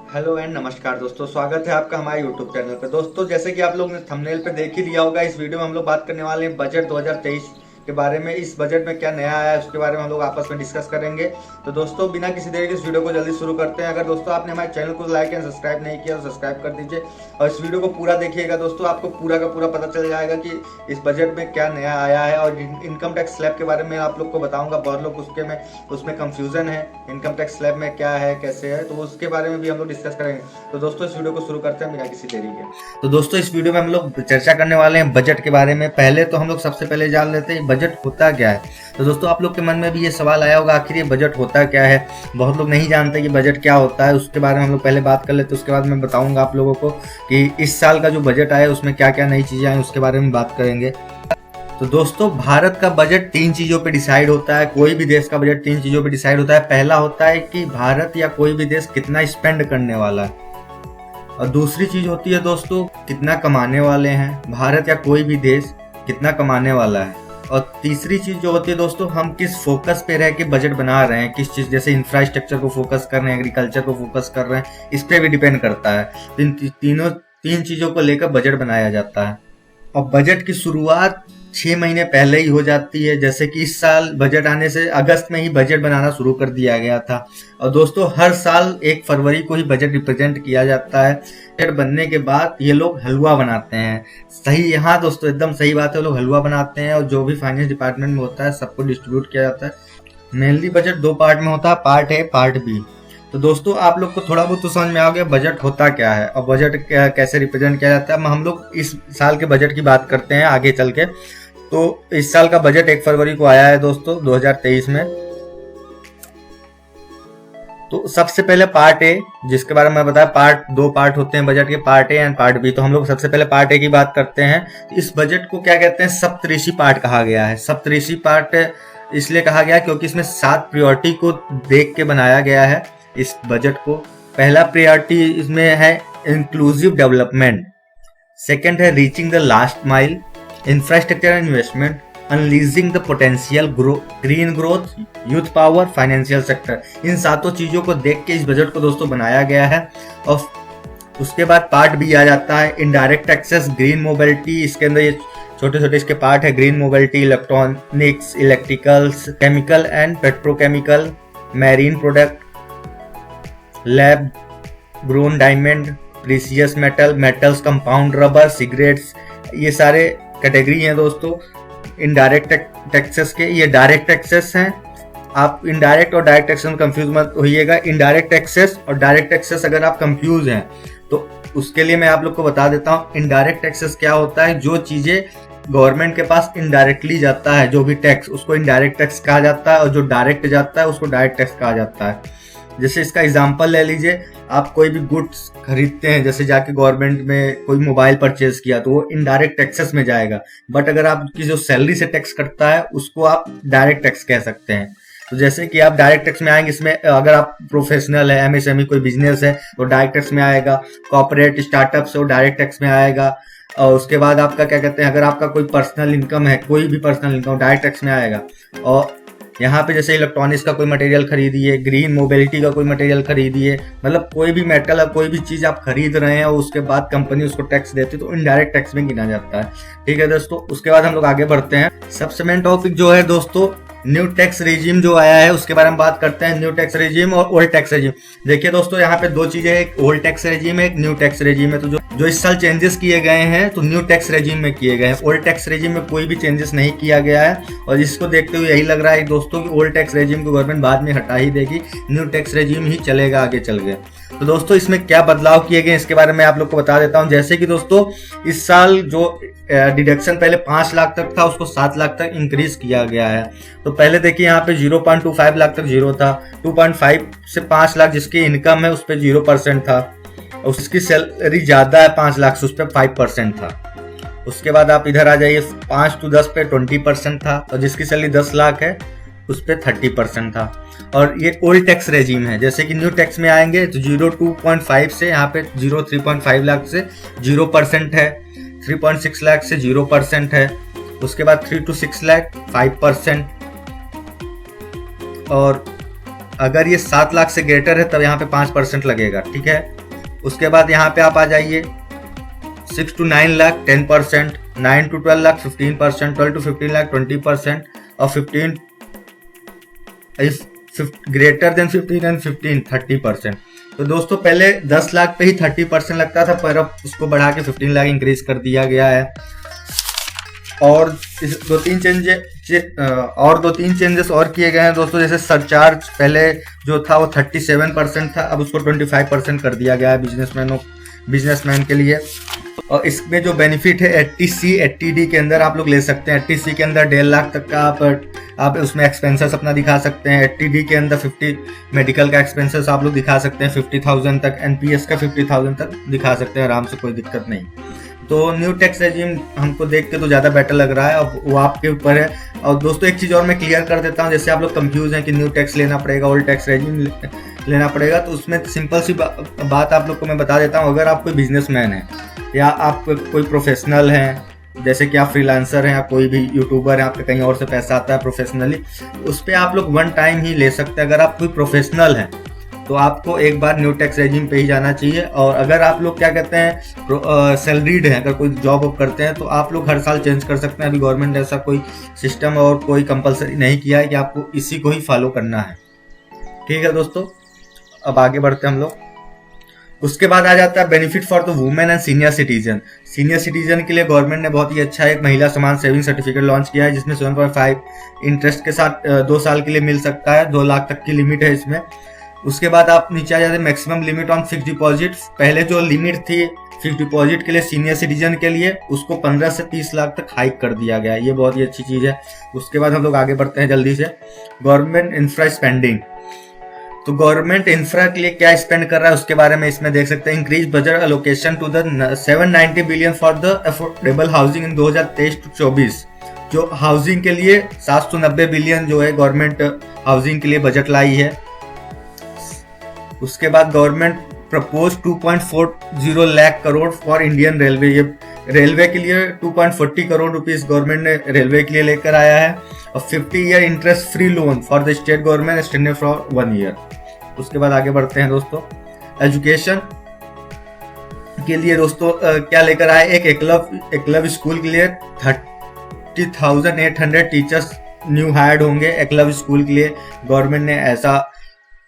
Hello and नमस्कार दोस्तों, स्वागत है आपका हमारे यूट्यूब चैनल पर। दोस्तों, जैसे कि आप लोग ने थंबनेल पे देख ही लिया होगा, इस वीडियो में हम लोग बात करने वाले हैं बजट 2023 के बारे में। इस बजट में क्या नया आया है उसके बारे में हम लोग आपस में डिस्कस करेंगे। तो दोस्तों, बिना किसी देरी के इस वीडियो को जल्दी शुरू करते हैं। अगर दोस्तों आपने हमारे चैनल को लाइक एंड सब्सक्राइब नहीं किया तो सब्सक्राइब कर दीजिए और इस वीडियो को पूरा देखिएगा। दोस्तों, आपको पूरा का पूरा पता चल जाएगा कि इस बजट में क्या नया आया है। और इनकम टैक्स स्लैब के बारे में आप लोग को बताऊंगा। बहुत लोग उसमें कंफ्यूजन है, इनकम टैक्स स्लैब में क्या है, कैसे है, तो उसके बारे में भी हम लोग डिस्कस करेंगे। तो दोस्तों, इस वीडियो को शुरू करते हैं बिना किसी देरी के। तो दोस्तों, इस वीडियो में हम लोग चर्चा करने वाले हैं बजट के बारे में। पहले तो हम लोग सबसे पहले जान लेते हैं बजट होता क्या है। तो दोस्तों, आप लोग के मन में भी ये सवाल आया होगा, आखिर ये बजट होता क्या है। बहुत लोग नहीं जानते कि बजट क्या होता है। उसके बारे में हम लोग पहले बात कर लेते हैं, उसके बाद मैं बताऊंगा आप लोगों को कि इस साल का जो बजट आया उसमें क्या क्या नई चीजें आई, उसके बारे में बात करेंगे। तो दोस्तों, भारत का बजट 3 चीजों पे डिसाइड होता है। कोई भी देश का बजट 3 चीजों पे डिसाइड होता है। पहला होता है कि भारत या कोई भी देश कितना स्पेंड करने वाला है, और दूसरी चीज होती है दोस्तों कितना कमाने वाले हैं। भारत या कोई भी देश कितना कमाने वाला है। और तीसरी चीज जो होती है दोस्तों, हम किस फोकस पे रह के बजट बना रहे हैं, किस चीज, जैसे इंफ्रास्ट्रक्चर को फोकस कर रहे हैं, एग्रीकल्चर को फोकस कर रहे हैं, इस पे भी डिपेंड करता है। तो इन तीन चीजों को लेकर बजट बनाया जाता है। और बजट की शुरुआत 6 महीने पहले ही हो जाती है। जैसे कि इस साल बजट आने से अगस्त में ही बजट बनाना शुरू कर दिया गया था। और दोस्तों, हर साल 1 फरवरी को ही बजट रिप्रेजेंट किया जाता है। बजट बनने के बाद ये लोग हलवा बनाते हैं। सही, हाँ दोस्तों, एकदम सही बात है, लोग हलवा बनाते हैं और जो भी फाइनेंस डिपार्टमेंट में होता है सबको डिस्ट्रीब्यूट किया जाता है। मेनली बजट 2 पार्ट में होता है, पार्ट ए, पार्ट बी। तो दोस्तों, आप लोग को थोड़ा बहुत तो समझ में आ गया बजट होता क्या है और बजट कैसे रिप्रेजेंट किया जाता है। हम लोग इस साल के बजट की बात करते हैं आगे चल के। तो इस साल का बजट 1 फरवरी को आया है दोस्तों 2023 में। तो सबसे पहले पार्ट ए, जिसके बारे में बताया, 2 पार्ट होते हैं बजट के, part A and part B. तो हम लोग सबसे पहले पार्ट ए की बात करते हैं। इस बजट को क्या कहते हैं, सप्तऋषि पार्ट कहा गया है। सप्तऋषि पार्ट इसलिए कहा गया क्योंकि इसमें 7 प्रायोरिटी को देख के बनाया गया है इस बजट को। पहला प्रायोरिटी इसमें है इंक्लूसिव डेवलपमेंट, सेकंड है reaching the last mile, infrastructure and investment, unleashing the potential green growth, youth power, financial sector. इन 7 चीजों को देख के इस बजट को दोस्तों बनाया गया है। और उसके बाद पार्ट बी आ जाता है, इनडायरेक्ट एक्सेस, ग्रीन मोबिलिटी। इसके अंदर ये छोटे छोटे इसके पार्ट है, green mobility, electronics, electricals, chemical and petrochemical, marine product, lab grown diamond, precious metals, compound rubber, cigarettes. ये सारे कैटेगरी हैं दोस्तों इनडायरेक्ट टैक्सेस के। ये डायरेक्ट टैक्सेस हैं। आप इनडायरेक्ट और डायरेक्ट टैक्सेस में कंफ्यूज मत होइएगा। इनडायरेक्ट टैक्सेस और डायरेक्ट टैक्सेस अगर आप कंफ्यूज हैं तो उसके लिए मैं आप लोग को बता देता हूँ। इनडायरेक्ट टैक्सेस क्या होता है, जो चीजें गवर्नमेंट के पास इनडायरेक्टली जाता है, जो भी टैक्स, उसको इनडायरेक्ट टैक्स कहा जाता है। और जो डायरेक्ट जाता है उसको डायरेक्ट टैक्स कहा जाता है। जैसे इसका एग्जांपल ले लीजिए, आप कोई भी गुड्स खरीदते हैं, जैसे जाके गवर्नमेंट में कोई मोबाइल परचेज किया तो वो इनडायरेक्ट टैक्सेस में जाएगा। बट अगर आपकी जो सैलरी से टैक्स कटता है उसको आप डायरेक्ट टैक्स कह सकते हैं। तो जैसे कि आप डायरेक्ट टैक्स में आएंगे, इसमें अगर आप प्रोफेशनल है, एमएसएमई कोई बिजनेस है तो डायरेक्ट टैक्स में आएगा। कॉर्पोरेट स्टार्टअप से वो डायरेक्ट टैक्स में आएगा। और उसके बाद आपका क्या कहते हैं, अगर आपका कोई पर्सनल इनकम है, कोई भी पर्सनल इनकम डायरेक्ट टैक्स में आएगा। और यहाँ पे जैसे इलेक्ट्रॉनिक्स का कोई मटेरियल खरीदिए, ग्रीन मोबिलिटी का कोई मटेरियल खरीदिए, मतलब कोई भी मेटल, कोई भी चीज आप खरीद रहे हैं और उसके बाद कंपनी उसको टैक्स देती है तो इनडायरेक्ट टैक्स में गिना जाता है। ठीक है दोस्तों, उसके बाद हम लोग आगे बढ़ते हैं। सबसे मेन टॉपिक जो है दोस्तों, न्यू टैक्स रेजिम जो आया है उसके बारे में बात करते हैं। न्यू टैक्स रेजिम और ओल्ड टैक्स रेजिम। देखिए दोस्तों, यहाँ पे 2 चीजें, एक ओल्ड टैक्स रेजिम है, एक न्यू टैक्स रेजिम है। तो जो इस साल चेंजेस किए गए हैं तो न्यू टैक्स रेजिम में किए गए हैं। ओल्ड टैक्स रेजिम में कोई भी चेंजेस नहीं किया गया है। और इसको देखते हुए यही लग रहा है दोस्तों कि ओल्ड टैक्स रेजिम को गवर्नमेंट बाद में हटा ही देगी, न्यू टैक्स रेजिम ही चलेगा आगे चल गए। तो दोस्तों, इसमें क्या बदलाव किए गए इसके बारे में आप लोग को बता देता हूं। जैसे कि दोस्तों, इस साल जो डिडक्शन पहले 5 लाख तक था उसको 7 लाख तक इंक्रीज किया गया है। तो पहले देखिए यहाँ पे 0.25 लाख तक जीरो था, 2.5 से 5 लाख जिसकी इनकम है उस पर 0% था। और उसकी सैलरी ज्यादा है 5 लाख से, उस पर 5% था। उसके बाद आप इधर आ जाइए, 5 to 10 पे 20% था। और जिसकी सैलरी 10 लाख है उस पर 30% था। और ये ओल्ड टैक्स रेजिम है। जैसे कि न्यू टैक्स में आएंगे तो 0.25 से यहाँ पे 3.5 लाख से 0% है, 3.6 लाख से 0% है। उसके बाद 3 to 6 लाख 5%, और अगर ये 7 लाख से ग्रेटर है तब यहाँ पे 5% लगेगा, ठीक है। उसके बाद यहाँ पे आप आ जाइए 6 to 9 lakh 10%, 9 to 12 lakh 15%, 12 to 15 lakh 20% और 15 ग्रेटर देन 15 एंड 15 30%। तो दोस्तों पहले 10 लाख पे ही 30% लगता था, पर अब उसको बढ़ा के 15 लाख इंक्रीज कर दिया गया है। और इस दो तीन चेंजेस और किए गए हैं दोस्तों। जैसे सरचार्ज पहले जो था वो 37% था, अब उसको 25% कर दिया गया है बिजनेसमैन के लिए। और इसमें जो बेनिफिट है 80C 80D के अंदर आप लोग ले सकते हैं। 80C के अंदर 1.5 लाख तक का आप उसमें एक्सपेंसेस अपना दिखा सकते हैं। 80D के अंदर 50 मेडिकल का एक्सपेंसेस आप लोग दिखा सकते हैं 50,000 तक, NPS का 50,000 तक दिखा सकते हैं आराम से, कोई दिक्कत नहीं। तो न्यू टैक्स रेजिम हमको देख के तो ज़्यादा बेटर लग रहा है, अब वो आपके ऊपर है। और दोस्तों एक चीज़ और मैं क्लियर कर देता हूँ, जैसे आप लोग कंफ्यूज हैं कि न्यू टैक्स लेना पड़ेगा ओल्ड टैक्स रेजिम लेना पड़ेगा, तो उसमें सिंपल सी बात आप लोग को मैं बता देता हूँ। अगर आप कोई बिजनेसमैन है या आप कोई प्रोफेशनल हैं, जैसे कि आप फ्रीलांसर हैं या कोई भी यूट्यूबर है, आपका कहीं और से पैसा आता है प्रोफेशनली, उस पर आप लोग वन टाइम ही ले सकते हैं। अगर आप कोई प्रोफेशनल हैं तो आपको एक बार न्यू टैक्स रेजिम पे ही जाना चाहिए। और अगर आप लोग क्या कहते हैं सैलरीड हैं, अगर कोई जॉब करते हैं, तो आप लोग हर साल चेंज कर सकते हैं। अभी गवर्नमेंट ने ऐसा कोई सिस्टम और कोई कंपलसरी नहीं किया है कि आपको इसी को ही फॉलो करना है, ठीक है दोस्तों। अब आगे बढ़ते हैं हम लोग। उसके बाद आ जाता है benefit for the women and senior citizen. Senior citizen के लिए गवर्नमेंट ने बहुत ही अच्छा एक महिला समान सेविंग सर्टिफिकेट लॉन्च किया है, जिसमें 7.5 इंटरेस्ट के साथ 2 साल के लिए मिल सकता है। 2 लाख तक की लिमिट है इसमें। उसके बाद आप नीचे आ जाते हैं maximum limit on fix deposit. पहले जो लिमिट थी फिक्स डिपॉजिट के लिए सीनियर सिटीजन के लिए, उसको 15 से 30 लाख तक हाइक कर दिया गया है। ये बहुत ही अच्छी चीज़ है। उसके बाद हम लोग आगे बढ़ते हैं जल्दी से। गवर्नमेंट इंफ्रा स्पेंडिंग, तो गवर्नमेंट इंफ्रा के लिए क्या स्पेंड कर रहा है उसके बारे में इसमें देख सकते हैं। Increase budget allocation to the 790 billion for the affordable housing in 2023-24। जो हाउसिंग के लिए 790 बिलियन जो है गवर्नमेंट हाउसिंग के लिए बजट लाई है। उसके बाद government propose 2.40 lakh crore for Indian railway. ये रेलवे के लिए 2.40 करोड़ रुपीस गवर्नमेंट ने रेलवे के लिए लेकर आया है। और 50 year interest free loan for the state government extended for 1 year. उसके बाद आगे बढ़ते हैं दोस्तों। एजुकेशन के लिए दोस्तों क्या लेकर आए, एक एकलव्य स्कूल के लिए 30,800 टीचर्स न्यू हायर्ड होंगे। एकलव्य स्कूल के लिए गवर्नमेंट ने ऐसा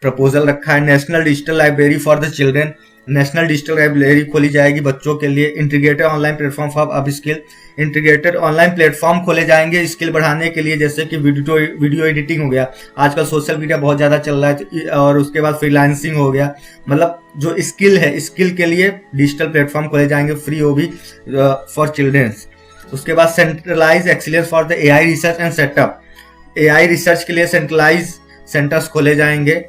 प्रपोजल रखा है। National digital library for the children, national digital library खोली जाएगी बच्चों के लिए। Integrated online platform for up skill, integrated online platform खोले जाएंगे स्किल बढ़ाने के लिए, जैसे कि वीडियो एडिटिंग हो गया, आजकल सोशल मीडिया बहुत ज़्यादा चल रहा है। और उसके बाद फ्रीलांसिंग हो गया, मतलब जो स्किल है, स्किल के लिए डिजिटल प्लेटफॉर्म खोले जाएंगे फ्री, वो भी फॉर चिल्ड्रेंस। उसके बाद centralise excellence for the AI research and setup, AI research के लिए सेंट्रलाइज सेंटर्स खोले जाएंगे।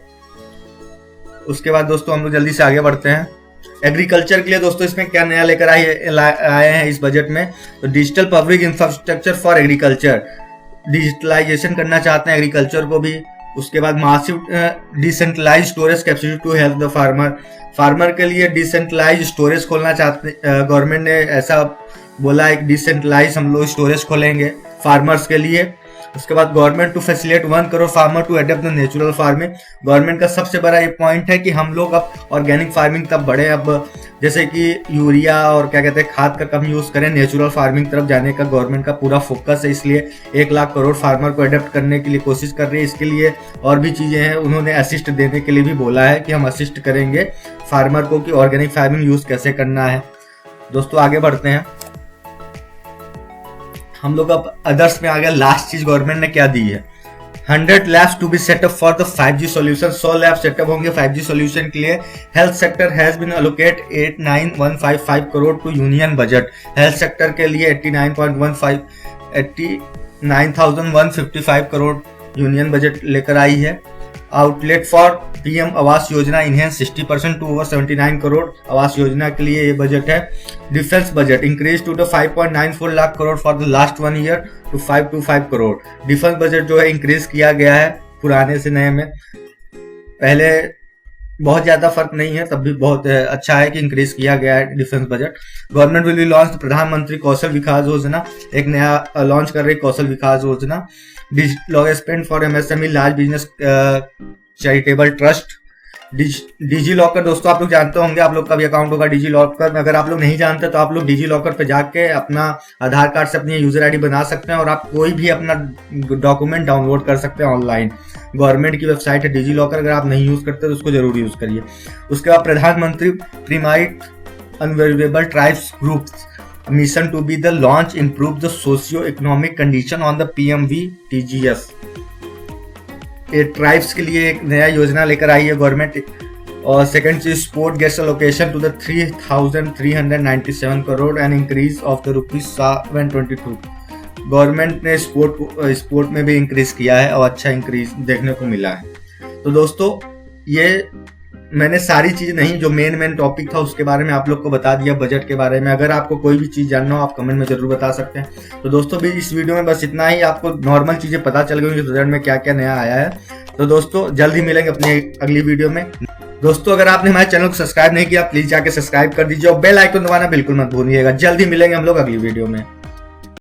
उसके बाद दोस्तों हम लोग जल्दी से आगे बढ़ते हैं। एग्रीकल्चर के लिए दोस्तों इसमें क्या नया लेकर आए हैं इस बजट में, तो digital public infrastructure for agriculture, digitalisation करना चाहते हैं एग्रीकल्चर को भी। उसके बाद massive decentralise storage capacity to help the farmer के लिए डिसेंट्रलाइज स्टोरेज खोलना चाहते हैं। गवर्नमेंट ने ऐसा बोला है, डिसेंट्रलाइज हम लोग स्टोरेज खोलेंगे फार्मर्स के लिए। उसके बाद government to facilitate 1 crore farmer to adopt the natural farming. Government का सबसे बड़ा ये पॉइंट है कि हम लोग अब ऑर्गेनिक फार्मिंग तब बढ़े, अब जैसे कि यूरिया और क्या कहते हैं खाद का कम यूज करें, नेचुरल फार्मिंग तरफ जाने का गवर्नमेंट का पूरा फोकस है। इसलिए 1 लाख करोड़ फार्मर को अडॉप्ट करने के लिए कोशिश कर रही है। इसके लिए और भी चीज़ें हैं, उन्होंने असिस्ट देने के लिए भी बोला है कि हम असिस्ट करेंगे फार्मर को कि ऑर्गेनिक फार्मिंग यूज कैसे करना है। दोस्तों आगे बढ़ते हैं हम लोग। अब अदर्स में आ गया, लास्ट चीज गवर्नमेंट ने क्या दी है। 100 labs to be set up for the 5G solution, 100 lab set up होंगे 5G सोल्यूशन के लिए। Health sector has been allocate 89,155 crore to union budget. Health sector के लिए 89,155 करोड़ यूनियन बजट लेकर आई है। Outlet for PM Awas Yojana enhance 60% to over 79 crore Awas Yojana के लिए ये बजट है। Defence budget increase to 5.94 lakh crore for the last 1 year to 525 crore. Defence budget जो है इंक्रीज किया गया है पुराने से नए में, पहले बहुत ज्यादा फर्क नहीं है, तब भी बहुत अच्छा है कि इंक्रीज किया गया है defence budget. Government will be launch प्रधानमंत्री कौशल विकास योजना, एक नया लॉन्च कर रही Kaushal Vikas Yojana. Digital spend for MSME large business charitable trust. DigiLocker दोस्तों आप लोग जानते होंगे, आप लोग का भी अकाउंट होगा डिजी लॉकर में। अगर आप लोग नहीं जानते तो आप लोग डिजी लॉकर पे जाके अपना आधार कार्ड से अपनी यूजर आईडी बना सकते हैं और आप कोई भी अपना डॉक्यूमेंट डाउनलोड कर सकते हैं ऑनलाइन। गवर्नमेंट की वेबसाइट है डिजी लॉकर, अगर आप नहीं यूज करते तो उसको जरूर यूज करिए। उसके बाद प्रधानमंत्री प्रीमाइट अनवेरिएबल tribes groups mission to be the launch improve the socio economic condition on the PMVTGS। ये ट्राइब्स के लिए एक नया योजना लेकर आई है गवर्नमेंट। और सेकंड चीज, sport gets allocation to the 3,397 crore and increase of the ₹722। Government ने स्पोर्ट में भी इंक्रीज किया है और अच्छा इंक्रीज देखने को मिला है। तो दोस्तों ये मैंने सारी चीज नहीं, जो मेन टॉपिक था उसके बारे में आप लोग को बता दिया बजट के बारे में। अगर आपको कोई भी चीज जानना हो आप कमेंट में जरूर बता सकते हैं। तो दोस्तों भी इस वीडियो में बस इतना ही, आपको नॉर्मल चीजें पता चल गई कि बजट में क्या क्या नया आया है। तो दोस्तों जल्द ही मिलेंगे अपनी अगली वीडियो में। दोस्तों अगर आपने हमारे चैनल को सब्सक्राइब नहीं किया प्लीज जाके सब्सक्राइब कर दीजिए और बेल आइकन दबाना बिल्कुल मत भूलिएगा। जल्द ही मिलेंगे हम लोग अगली वीडियो में।